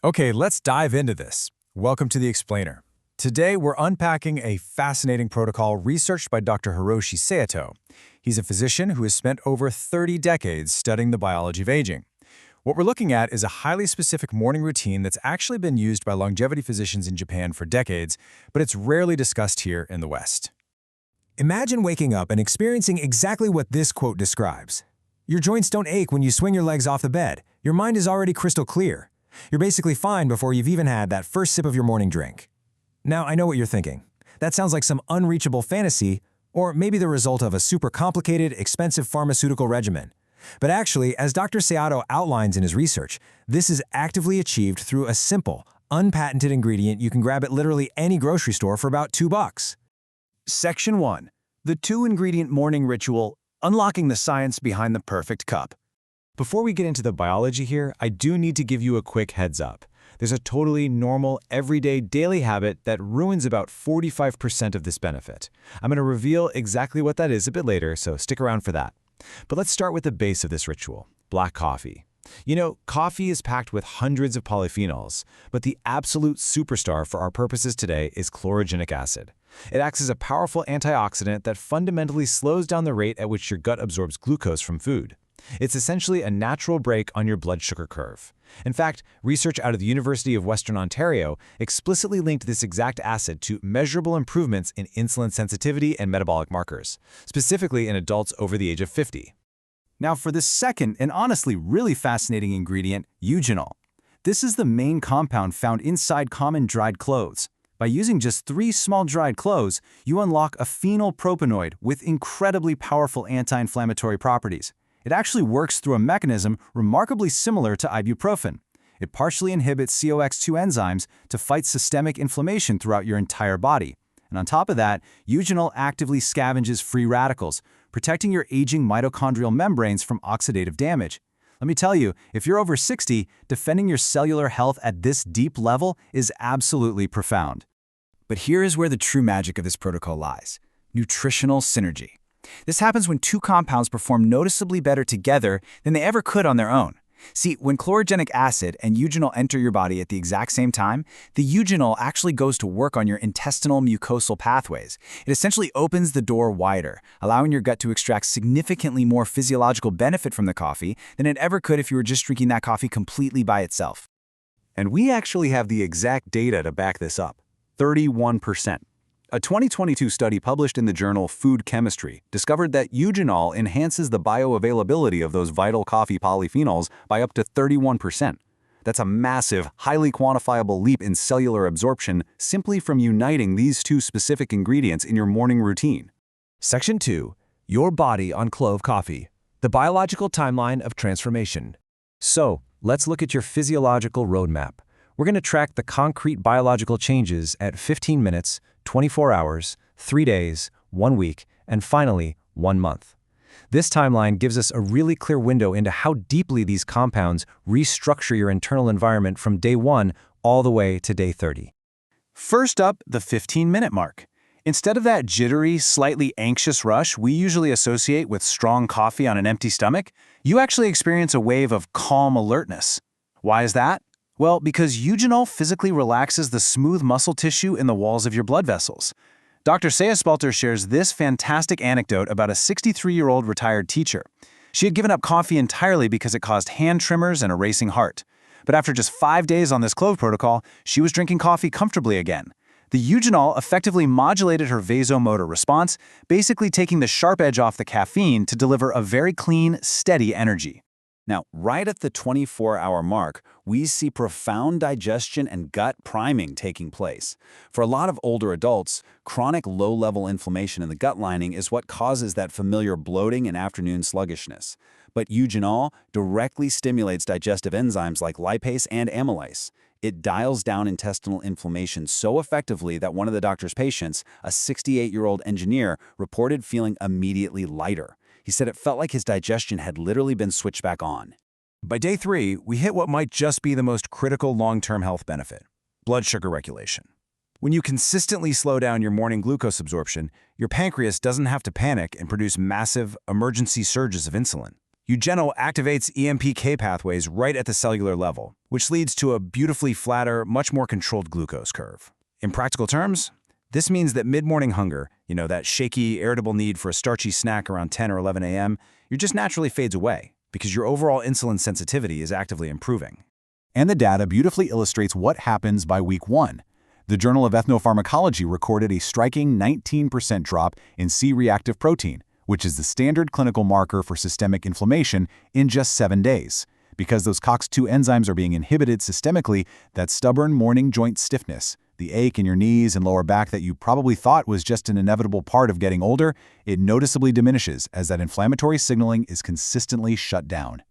Okay, let's dive into this. Welcome to The Explainer. Today, we're unpacking a fascinating protocol researched by Dr. Hiroshi Saito. He's a physician who has spent over 30 decades studying the biology of aging. What we're looking at is a highly specific morning routine that's actually been used by longevity physicians in Japan for decades, but it's rarely discussed here in the West. Imagine waking up and experiencing exactly what this quote describes. Your joints don't ache when you swing your legs off the bed. Your mind is already crystal clear. You're basically fine before you've even had that first sip of your morning drink. Now, I know what you're thinking. That sounds like some unreachable fantasy, or maybe the result of a super complicated, expensive pharmaceutical regimen. But actually, as Dr. Saito outlines in his research, this is actively achieved through a simple, unpatented ingredient you can grab at literally any grocery store for about $2. Section 1. The two-ingredient morning ritual, unlocking the science behind the perfect cup. Before we get into the biology here, I do need to give you a quick heads up. There's a totally normal, everyday, daily habit that ruins about 45% of this benefit. I'm going to reveal exactly what that is a bit later, so stick around for that. But let's start with the base of this ritual, black coffee. You know, coffee is packed with hundreds of polyphenols, but the absolute superstar for our purposes today is chlorogenic acid. It acts as a powerful antioxidant that fundamentally slows down the rate at which your gut absorbs glucose from food. It's essentially a natural brake on your blood sugar curve. In fact, research out of the University of Western Ontario explicitly linked this exact acid to measurable improvements in insulin sensitivity and metabolic markers, specifically in adults over the age of 50. Now for the second and honestly really fascinating ingredient, eugenol. This is the main compound found inside common dried cloves. By using just 3 small dried cloves, you unlock a phenylpropanoid with incredibly powerful anti-inflammatory properties. It actually works through a mechanism remarkably similar to ibuprofen. It partially inhibits COX-2 enzymes to fight systemic inflammation throughout your entire body. And on top of that, eugenol actively scavenges free radicals, protecting your aging mitochondrial membranes from oxidative damage. Let me tell you, if you're over 60, defending your cellular health at this deep level is absolutely profound. But here is where the true magic of this protocol lies: nutritional synergy. This happens when two compounds perform noticeably better together than they ever could on their own. See, when chlorogenic acid and eugenol enter your body at the exact same time, the eugenol actually goes to work on your intestinal mucosal pathways. It essentially opens the door wider, allowing your gut to extract significantly more physiological benefit from the coffee than it ever could if you were just drinking that coffee completely by itself. And we actually have the exact data to back this up: 31%. A 2022 study published in the journal Food Chemistry discovered that eugenol enhances the bioavailability of those vital coffee polyphenols by up to 31%. That's a massive, highly quantifiable leap in cellular absorption simply from uniting these two specific ingredients in your morning routine. Section 2. Your body on Clove coffee. The biological timeline of transformation. So, let's look at your physiological roadmap. We're going to track the concrete biological changes at 15 minutes, 24 hours, 3 days, 1 week, and finally, 1 month. This timeline gives us a really clear window into how deeply these compounds restructure your internal environment from day 1 all the way to day 30. First up, the 15-minute mark. Instead of that jittery, slightly anxious rush we usually associate with strong coffee on an empty stomach, you actually experience a wave of calm alertness. Why is that? Well, because eugenol physically relaxes the smooth muscle tissue in the walls of your blood vessels. Dr. Sayespalter shares this fantastic anecdote about a 63-year-old retired teacher. She had given up coffee entirely because it caused hand tremors and a racing heart. But after just 5 days on this Clove protocol, she was drinking coffee comfortably again. The eugenol effectively modulated her vasomotor response, basically taking the sharp edge off the caffeine to deliver a very clean, steady energy. Now, right at the 24-hour mark, we see profound digestion and gut priming taking place. For a lot of older adults, chronic low-level inflammation in the gut lining is what causes that familiar bloating and afternoon sluggishness. But eugenol directly stimulates digestive enzymes like lipase and amylase. It dials down intestinal inflammation so effectively that one of the doctor's patients, a 68-year-old engineer, reported feeling immediately lighter. He said it felt like his digestion had literally been switched back on. By day 3, we hit what might just be the most critical long-term health benefit: blood sugar regulation. When you consistently slow down your morning glucose absorption, your pancreas doesn't have to panic and produce massive, emergency surges of insulin. Eugenol activates EMPK pathways right at the cellular level, which leads to a beautifully flatter, much more controlled glucose curve. In practical terms, this means that mid-morning hunger, that shaky, irritable need for a starchy snack around 10 or 11 a.m., just naturally fades away because your overall insulin sensitivity is actively improving. And the data beautifully illustrates what happens by week 1. The Journal of Ethnopharmacology recorded a striking 19% drop in C-reactive protein, which is the standard clinical marker for systemic inflammation, in just 7 days. Because those COX-2 enzymes are being inhibited systemically, that stubborn morning joint stiffness, the ache in your knees and lower back that you probably thought was just an inevitable part of getting older, it noticeably diminishes as that inflammatory signaling is consistently shut down.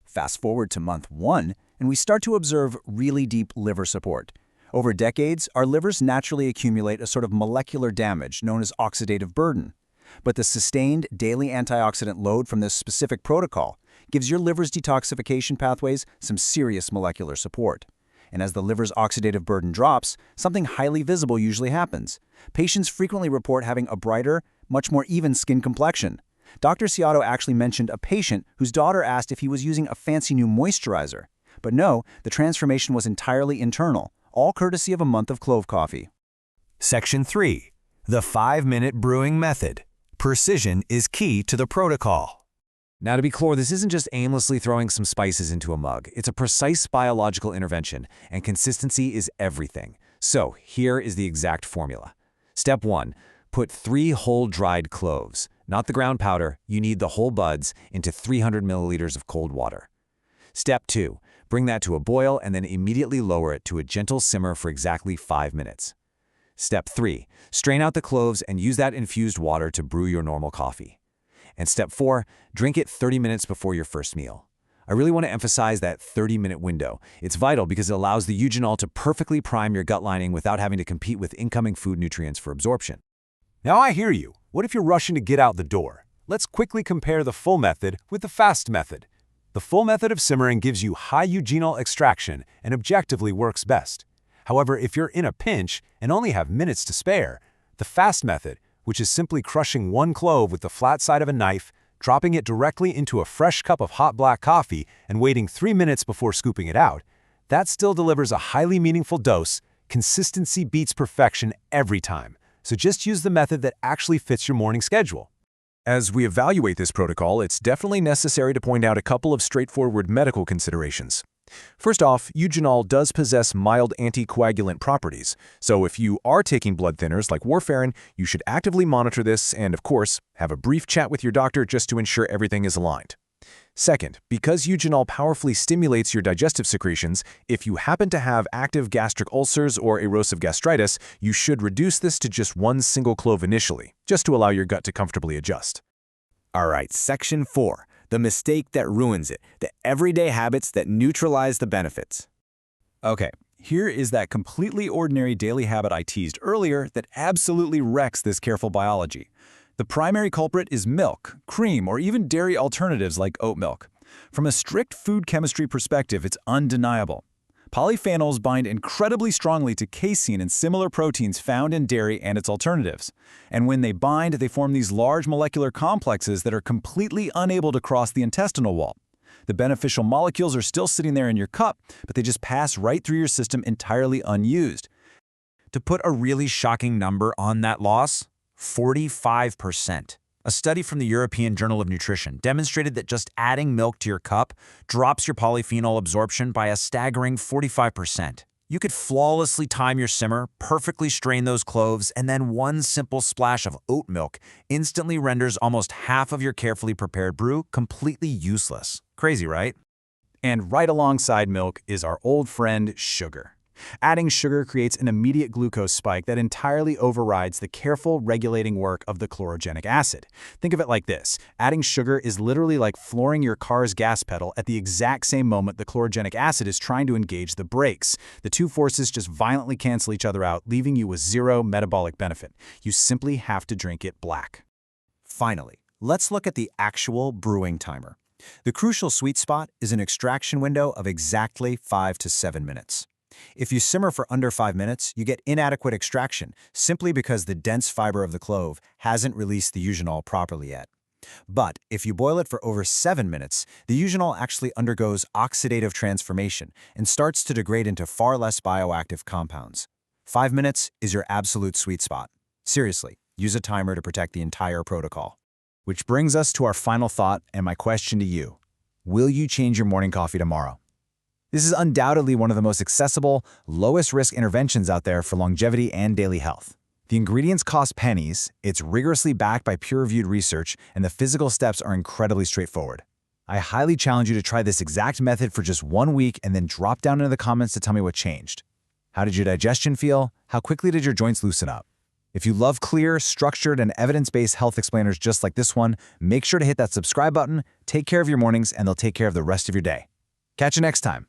Fast forward to month 1, and we start to observe really deep liver support. Over decades, our livers naturally accumulate a sort of molecular damage known as oxidative burden. But the sustained daily antioxidant load from this specific protocol gives your liver's detoxification pathways some serious molecular support. And as the liver's oxidative burden drops, something highly visible usually happens. Patients frequently report having a brighter, much more even skin complexion. Dr. Ciotto actually mentioned a patient whose daughter asked if he was using a fancy new moisturizer. But no, the transformation was entirely internal, all courtesy of a month of Clove coffee. Section 3. The 5-minute brewing method. Precision is key to the protocol. Now, to be clear, this isn't just aimlessly throwing some spices into a mug. It's a precise biological intervention, and consistency is everything. So, here is the exact formula. Step 1. Put 3 whole dried cloves, not the ground powder, you need the whole buds, into 300 milliliters of cold water. Step 2. Bring that to a boil and then immediately lower it to a gentle simmer for exactly 5 minutes. Step 3. Strain out the cloves and use that infused water to brew your normal coffee. And Step 4. Drink it 30 minutes before your first meal. I really want to emphasize that 30-minute window. It's vital because it allows the eugenol to perfectly prime your gut lining without having to compete with incoming food nutrients for absorption. Now I hear you. What if you're rushing to get out the door? Let's quickly compare the full method with the fast method. The full method of simmering gives you high eugenol extraction and objectively works best. However, if you're in a pinch and only have minutes to spare, the fast method, which is simply crushing 1 clove with the flat side of a knife, dropping it directly into a fresh cup of hot black coffee and waiting 3 minutes before scooping it out, that still delivers a highly meaningful dose. Consistency beats perfection every time. So just use the method that actually fits your morning schedule. As we evaluate this protocol, it's definitely necessary to point out a couple of straightforward medical considerations. First off, eugenol does possess mild anticoagulant properties, so if you are taking blood thinners like warfarin, you should actively monitor this and, of course, have a brief chat with your doctor just to ensure everything is aligned. Second, because eugenol powerfully stimulates your digestive secretions, if you happen to have active gastric ulcers or erosive gastritis, you should reduce this to just 1 single clove initially, just to allow your gut to comfortably adjust. All right, Section 4. The mistake that ruins it. The everyday habits that neutralize the benefits. Okay, here is that completely ordinary daily habit I teased earlier that absolutely wrecks this careful biology. The primary culprit is milk, cream, or even dairy alternatives like oat milk. From a strict food chemistry perspective, it's undeniable. Polyphenols bind incredibly strongly to casein and similar proteins found in dairy and its alternatives. And when they bind, they form these large molecular complexes that are completely unable to cross the intestinal wall. The beneficial molecules are still sitting there in your cup, but they just pass right through your system entirely unused. To put a really shocking number on that loss, 45%. A study from the European Journal of Nutrition demonstrated that just adding milk to your cup drops your polyphenol absorption by a staggering 45%. You could flawlessly time your simmer, perfectly strain those cloves, and then 1 simple splash of oat milk instantly renders almost half of your carefully prepared brew completely useless. Crazy, right? And right alongside milk is our old friend sugar. Adding sugar creates an immediate glucose spike that entirely overrides the careful regulating work of the chlorogenic acid. Think of it like this. Adding sugar is literally like flooring your car's gas pedal at the exact same moment the chlorogenic acid is trying to engage the brakes. The two forces just violently cancel each other out, leaving you with zero metabolic benefit. You simply have to drink it black. Finally, let's look at the actual brewing timer. The crucial sweet spot is an extraction window of exactly 5 to 7 minutes. If you simmer for under 5 minutes, you get inadequate extraction simply because the dense fiber of the clove hasn't released the eugenol properly yet. But if you boil it for over 7 minutes, the eugenol actually undergoes oxidative transformation and starts to degrade into far less bioactive compounds. 5 minutes is your absolute sweet spot. Seriously, use a timer to protect the entire protocol. Which brings us to our final thought and my question to you. Will you change your morning coffee tomorrow? This is undoubtedly one of the most accessible, lowest-risk interventions out there for longevity and daily health. The ingredients cost pennies, it's rigorously backed by peer-reviewed research, and the physical steps are incredibly straightforward. I highly challenge you to try this exact method for just 1 week and then drop down into the comments to tell me what changed. How did your digestion feel? How quickly did your joints loosen up? If you love clear, structured, and evidence-based health explainers just like this one, make sure to hit that subscribe button, take care of your mornings, and they'll take care of the rest of your day. Catch you next time.